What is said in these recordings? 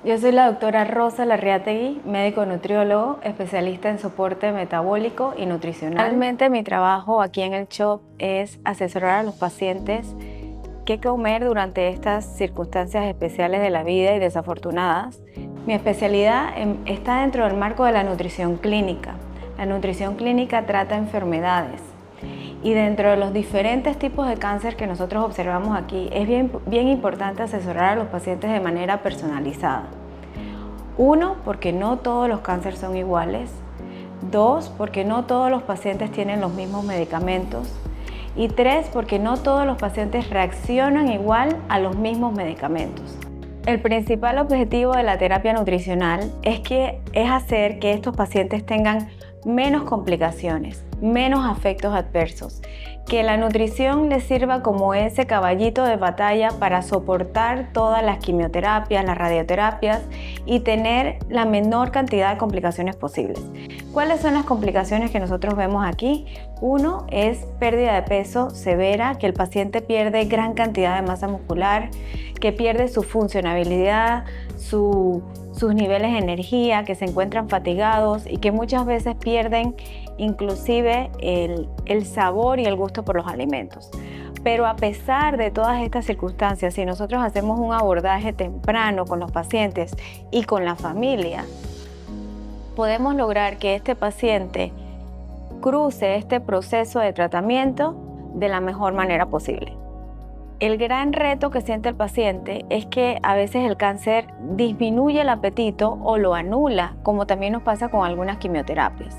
Yo soy la doctora Rosa Larriategui, médico nutriólogo, especialista en soporte metabólico y nutricional. Realmente mi trabajo aquí en el CHOP es asesorar a los pacientes qué comer durante estas circunstancias especiales de la vida y desafortunadas. Mi especialidad está dentro del marco de la nutrición clínica. La nutrición clínica trata enfermedades. Y dentro de los diferentes tipos de cáncer que nosotros observamos aquí, es bien importante asesorar a los pacientes de manera personalizada. Uno, porque no todos los cánceres son iguales. Dos, porque no todos los pacientes tienen los mismos medicamentos. Y tres, porque no todos los pacientes reaccionan igual a los mismos medicamentos. El principal objetivo de la terapia nutricional es hacer que estos pacientes tengan menos complicaciones, menos efectos adversos, que la nutrición les sirva como ese caballito de batalla para soportar todas las quimioterapias, las radioterapias y tener la menor cantidad de complicaciones posibles. ¿Cuáles son las complicaciones que nosotros vemos aquí? Uno es pérdida de peso severa, que el paciente pierde gran cantidad de masa muscular, que pierde su funcionabilidad, sus niveles de energía, que se encuentran fatigados y que muchas veces pierden inclusive el sabor y el gusto por los alimentos. Pero a pesar de todas estas circunstancias, si nosotros hacemos un abordaje temprano con los pacientes y con la familia, podemos lograr que este paciente cruce este proceso de tratamiento de la mejor manera posible. El gran reto que siente el paciente es que a veces el cáncer disminuye el apetito o lo anula, como también nos pasa con algunas quimioterapias.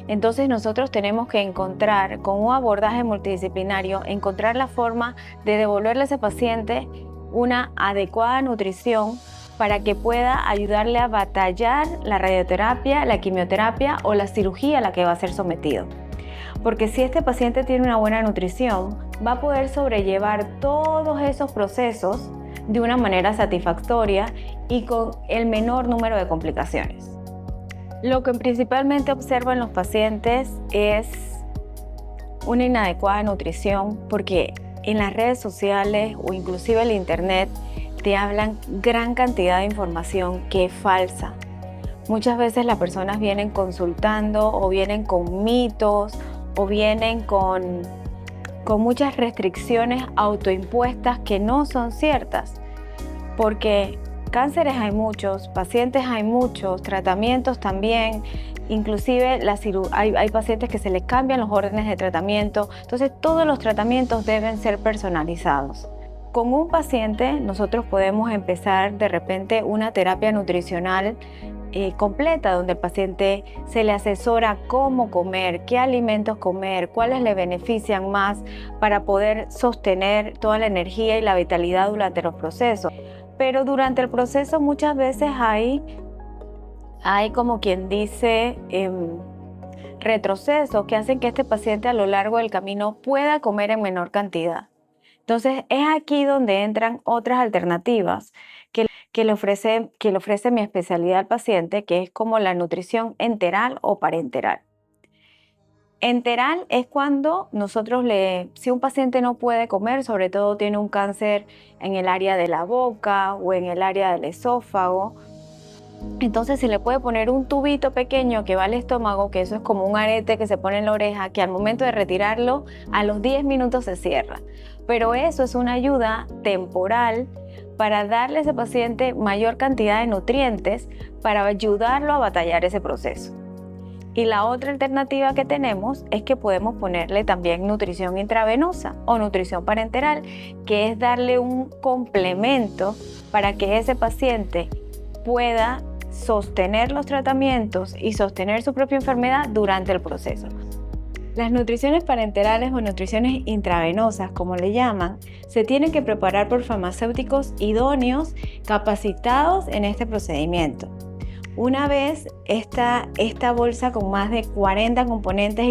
Entonces nosotros tenemos que encontrar, con un abordaje multidisciplinario, encontrar la forma de devolverle a ese paciente una adecuada nutrición para que pueda ayudarle a batallar la radioterapia, la quimioterapia o la cirugía a la que va a ser sometido. Porque si este paciente tiene una buena nutrición, va a poder sobrellevar todos esos procesos de una manera satisfactoria y con el menor número de complicaciones. Lo que principalmente observo en los pacientes es una inadecuada nutrición, porque en las redes sociales o inclusive el internet te hablan gran cantidad de información que es falsa. Muchas veces las personas vienen consultando o vienen con mitos o vienen con muchas restricciones autoimpuestas que no son ciertas, porque cánceres hay muchos, pacientes hay muchos, tratamientos también, inclusive hay pacientes que se les cambian los órdenes de tratamiento, entonces todos los tratamientos deben ser personalizados. Con un paciente nosotros podemos empezar de repente una terapia nutricional completa, donde el paciente se le asesora cómo comer, qué alimentos comer, cuáles le benefician más para poder sostener toda la energía y la vitalidad durante los procesos. Pero durante el proceso muchas veces hay como quien dice retrocesos que hacen que este paciente a lo largo del camino pueda comer en menor cantidad. Entonces es aquí donde entran otras alternativas que le ofrece mi especialidad al paciente, que es como la nutrición enteral o parenteral. Enteral es cuando si un paciente no puede comer, sobre todo tiene un cáncer en el área de la boca o en el área del esófago, entonces se le puede poner un tubito pequeño que va al estómago, que eso es como un arete que se pone en la oreja, que al momento de retirarlo, a los 10 minutos se cierra. Pero eso es una ayuda temporal para darle a ese paciente mayor cantidad de nutrientes para ayudarlo a batallar ese proceso. Y la otra alternativa que tenemos es que podemos ponerle también nutrición intravenosa o nutrición parenteral, que es darle un complemento para que ese paciente pueda sostener los tratamientos y sostener su propia enfermedad durante el proceso. Las nutriciones parenterales o nutriciones intravenosas, como le llaman, se tienen que preparar por farmacéuticos idóneos, capacitados en este procedimiento. Una vez esta bolsa con más de 40 componentes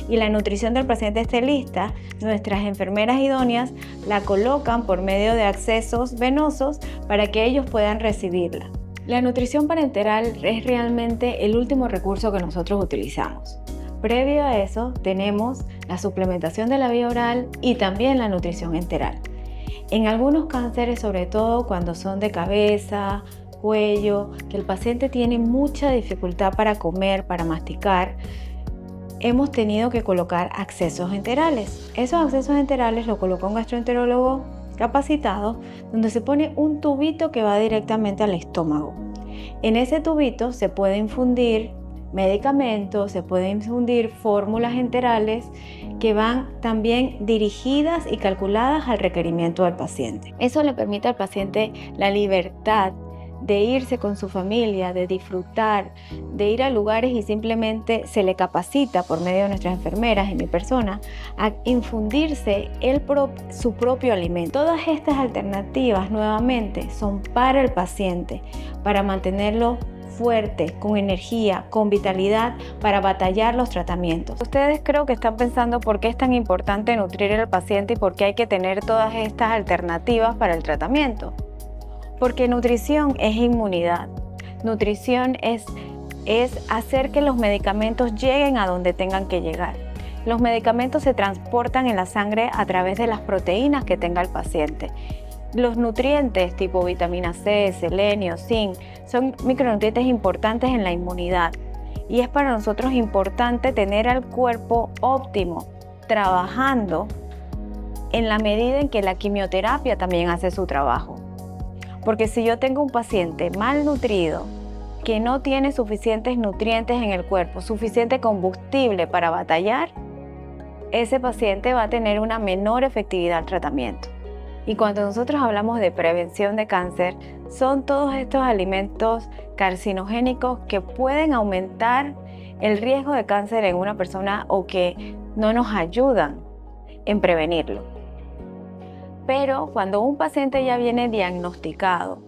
y la nutrición del paciente esté lista, nuestras enfermeras idóneas la colocan por medio de accesos venosos para que ellos puedan recibirla. La nutrición parenteral es realmente el último recurso que nosotros utilizamos. Previo a eso tenemos la suplementación de la vía oral y también la nutrición enteral. En algunos cánceres, sobre todo cuando son de cabeza, cuello, que el paciente tiene mucha dificultad para comer, para masticar, hemos tenido que colocar accesos enterales. Esos accesos enterales lo coloca un gastroenterólogo capacitado, donde se pone un tubito que va directamente al estómago. En ese tubito se puede infundir medicamentos, se pueden infundir fórmulas enterales que van también dirigidas y calculadas al requerimiento del paciente. Eso le permite al paciente la libertad de irse con su familia, de disfrutar, de ir a lugares y simplemente se le capacita por medio de nuestras enfermeras y mi persona a infundirse su propio alimento. Todas estas alternativas nuevamente son para el paciente, para mantenerlo fuerte, con energía, con vitalidad, para batallar los tratamientos. Ustedes creo que están pensando por qué es tan importante nutrir al paciente y por qué hay que tener todas estas alternativas para el tratamiento. Porque nutrición es inmunidad. Nutrición es hacer que los medicamentos lleguen a donde tengan que llegar. Los medicamentos se transportan en la sangre a través de las proteínas que tenga el paciente. Los nutrientes tipo vitamina C, selenio, zinc, son micronutrientes importantes en la inmunidad. Y es para nosotros importante tener al cuerpo óptimo, trabajando en la medida en que la quimioterapia también hace su trabajo. Porque si yo tengo un paciente malnutrido, que no tiene suficientes nutrientes en el cuerpo, suficiente combustible para batallar, ese paciente va a tener una menor efectividad al tratamiento. Y cuando nosotros hablamos de prevención de cáncer, son todos estos alimentos carcinogénicos que pueden aumentar el riesgo de cáncer en una persona o que no nos ayudan en prevenirlo. Pero cuando un paciente ya viene diagnosticado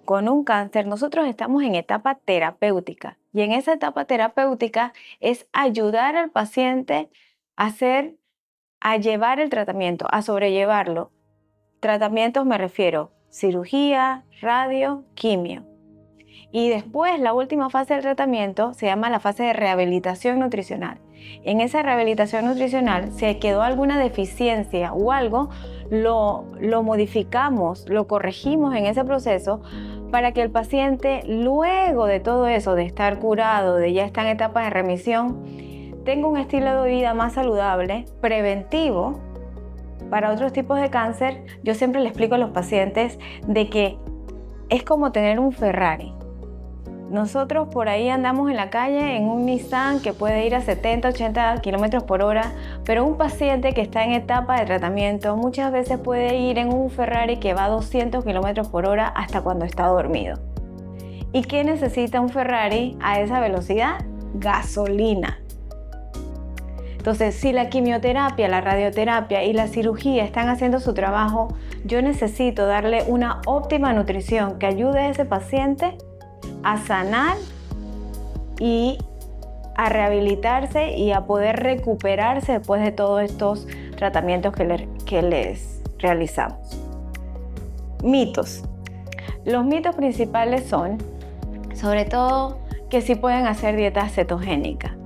con un cáncer, nosotros estamos en etapa terapéutica. Y en esa etapa terapéutica es ayudar al paciente a llevar el tratamiento, a sobrellevarlo. Tratamientos me refiero cirugía, radio, quimio. Y después la última fase del tratamiento se llama la fase de rehabilitación nutricional. En esa rehabilitación nutricional, si quedó alguna deficiencia o algo, lo modificamos, lo corregimos en ese proceso para que el paciente, luego de todo eso, de estar curado, de ya estar en etapa de remisión, tenga un estilo de vida más saludable, preventivo. Para otros tipos de cáncer, yo siempre le explico a los pacientes de que es como tener un Ferrari. Nosotros por ahí andamos en la calle en un Nissan que puede ir a 70, 80 kilómetros por hora, pero un paciente que está en etapa de tratamiento muchas veces puede ir en un Ferrari que va a 200 kilómetros por hora hasta cuando está dormido. ¿Y qué necesita un Ferrari a esa velocidad? Gasolina. Entonces, si la quimioterapia, la radioterapia y la cirugía están haciendo su trabajo, yo necesito darle una óptima nutrición que ayude a ese paciente a sanar y a rehabilitarse y a poder recuperarse después de todos estos tratamientos que les realizamos. Mitos. Los mitos principales son, sobre todo, que sí pueden hacer dieta cetogénica,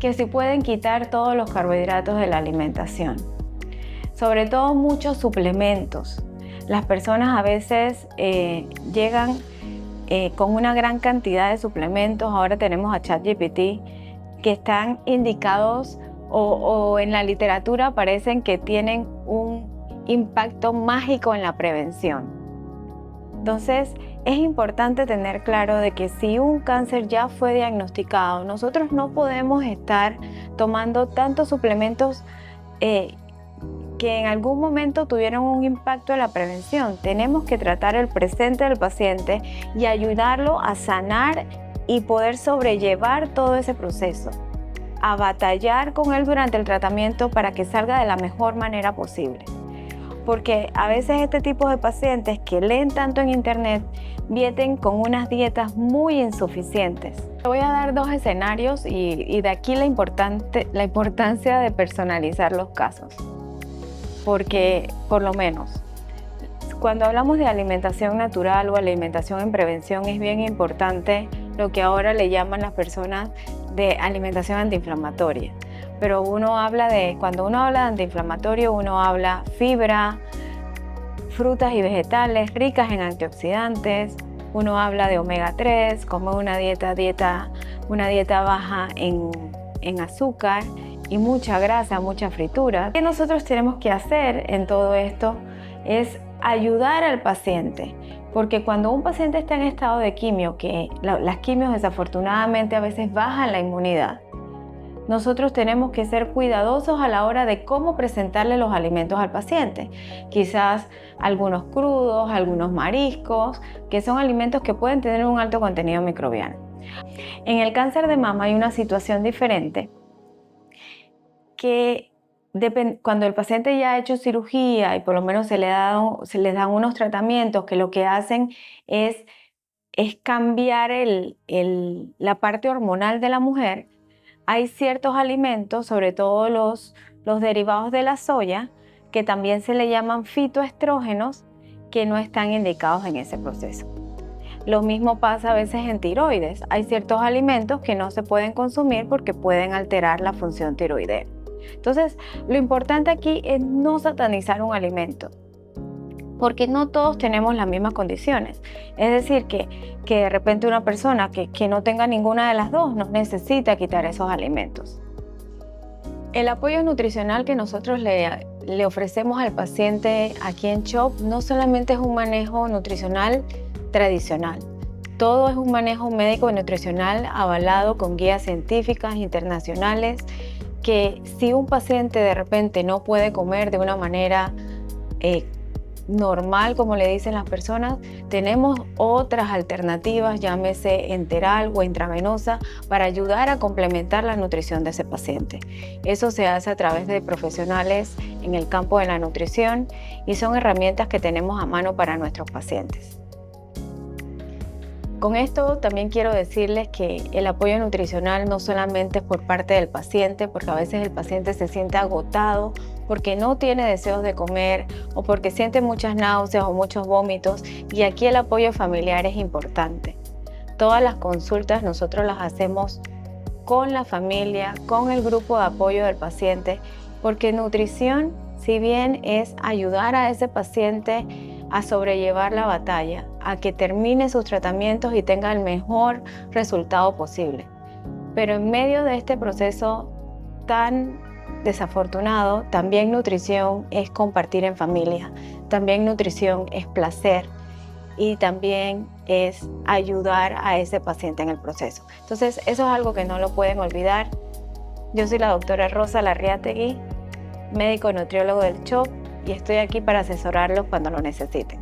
que sí pueden quitar todos los carbohidratos de la alimentación, sobre todo muchos suplementos. Las personas a veces llegan con una gran cantidad de suplementos. Ahora tenemos a ChatGPT que están indicados o en la literatura aparecen que tienen un impacto mágico en la prevención. Entonces es importante tener claro de que si un cáncer ya fue diagnosticado, nosotros no podemos estar tomando tantos suplementos que en algún momento tuvieron un impacto en la prevención. Tenemos que tratar el presente del paciente y ayudarlo a sanar y poder sobrellevar todo ese proceso, a batallar con él durante el tratamiento para que salga de la mejor manera posible. Porque a veces este tipo de pacientes que leen tanto en internet vienen con unas dietas muy insuficientes. Te voy a dar dos escenarios y de aquí la importancia de personalizar los casos. Porque, por lo menos, cuando hablamos de alimentación natural o alimentación en prevención, es bien importante lo que ahora le llaman las personas de alimentación antiinflamatoria. Pero cuando uno habla de antiinflamatorio, uno habla fibra, frutas y vegetales ricas en antioxidantes, uno habla de omega 3, come una dieta baja en azúcar y mucha grasa, mucha fritura. Lo que nosotros tenemos que hacer en todo esto es ayudar al paciente, porque cuando un paciente está en estado de quimio, que las quimios desafortunadamente a veces bajan la inmunidad, nosotros tenemos que ser cuidadosos a la hora de cómo presentarle los alimentos al paciente. Quizás algunos crudos, algunos mariscos, que son alimentos que pueden tener un alto contenido microbiano. En el cáncer de mama hay una situación diferente, que cuando el paciente ya ha hecho cirugía y por lo menos se les dan unos tratamientos que lo que hacen es cambiar la parte hormonal de la mujer, hay ciertos alimentos, sobre todo los derivados de la soya, que también se le llaman fitoestrógenos, que no están indicados en ese proceso. Lo mismo pasa a veces en tiroides. Hay ciertos alimentos que no se pueden consumir porque pueden alterar la función tiroidea. Entonces, lo importante aquí es no satanizar un alimento, porque no todos tenemos las mismas condiciones. Es decir, que de repente una persona que no tenga ninguna de las dos no necesita quitar esos alimentos. El apoyo nutricional que nosotros le ofrecemos al paciente aquí en CHOP no solamente es un manejo nutricional tradicional. Todo es un manejo médico y nutricional avalado con guías científicas internacionales, que si un paciente de repente no puede comer de una manera normal, como le dicen las personas, tenemos otras alternativas, llámese enteral o intravenosa, para ayudar a complementar la nutrición de ese paciente. Eso se hace a través de profesionales en el campo de la nutrición y son herramientas que tenemos a mano para nuestros pacientes. Con esto también quiero decirles que el apoyo nutricional no solamente es por parte del paciente, porque a veces el paciente se siente agotado porque no tiene deseos de comer o porque siente muchas náuseas o muchos vómitos, y aquí el apoyo familiar es importante. Todas las consultas nosotros las hacemos con la familia, con el grupo de apoyo del paciente, porque nutrición, si bien es ayudar a ese paciente a sobrellevar la batalla, a que termine sus tratamientos y tenga el mejor resultado posible, pero en medio de este proceso tan desafortunado, también nutrición es compartir en familia, también nutrición es placer y también es ayudar a ese paciente en el proceso. Entonces, eso es algo que no lo pueden olvidar. Yo soy la doctora Rosa Larriategui, médico nutriólogo del CHOP, y estoy aquí para asesorarlos cuando lo necesiten.